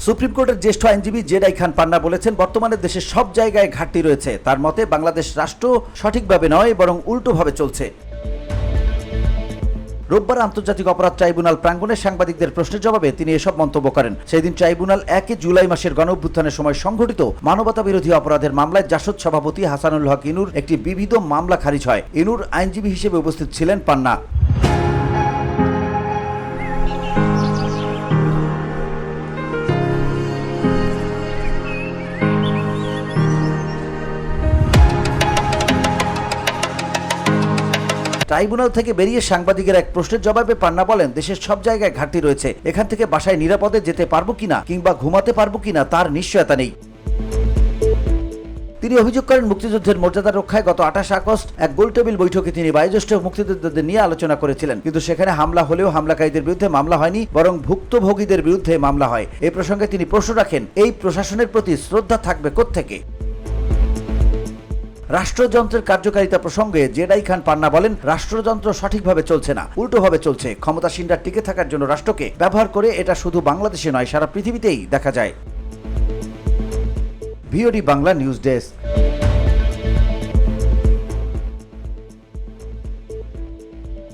Supreme কোর্টের জ্যেষ্ঠ আইনজীবী জেডাই খান পান্না বলেছেন, বর্তমানে দেশের সব জায়গায় ঘাটতি রয়েছে। তার মতে বাংলাদেশ রাষ্ট্র সঠিকভাবে নয়, বরং উল্টোভাবে চলছে। রোববার আন্তর্জাতিক অপরাধ ট্রাইব্যুনাল প্রাঙ্গণে সাংবাদিকদের প্রশ্নের জবাবে তিনি এসব মন্তব্য করেন। সেদিন ট্রাইব্যুনাল 1 জুলাই মাসের গণঅভ্যুত্থানের সময় সংঘটিত মানবতা বিরোধী অপরাধের মামলায় জাসদ সভাপতি হাসানুল হক ইনুর একটি বিবিধ মামলা খারিজ হয়। ইনুর আইনজীবী হিসেবে উপস্থিত ছিলেন পান্না। ট্রাইব্যুনাল থেকে বেরিয়ে সাংবাদিকের এক প্রশ্নের জবাবে পান্না বলেন, দেশের সব জায়গায় ঘাটতি রয়েছে। এখান থেকে বাসায় নিরাপদে যেতে পারবো কিনা কিংবা ঘুমাতে পারবো কিনা তার নিশ্চয়তা নেই। তিনি অভিযোগ করেন, মুক্তিযুদ্ধের মর্যাদা রক্ষায় গত 28 আগস্ট এক গোলটেবিল বৈঠকে তিনি বয়োজ্যেষ্ঠ মুক্তিযোদ্ধাদের নিয়ে আলোচনা করেছিলেন, কিন্তু সেখানে হামলা হলেও হামলাকারীদের বিরুদ্ধে মামলা হয়নি, বরং ভুক্তভোগীদের বিরুদ্ধে মামলা হয়। এই প্রসঙ্গে তিনি প্রশ্ন রাখেন, এই প্রশাসনের প্রতি শ্রদ্ধা থাকবে কোত্থেকে? রাষ্ট্রযন্ত্রের কার্যকারিতা প্রসঙ্গে জেডাই খান পান্না বলেন, রাষ্ট্রযন্ত্র সঠিকভাবে চলছে না, উল্টোভাবে চলছে। ক্ষমতাসীনরা টিকে থাকার জন্য রাষ্ট্রকে ব্যবহার করে, এটা শুধু বাংলাদেশে নয়, সারা পৃথিবীতেই দেখা যায়। VOD Bangla news desk.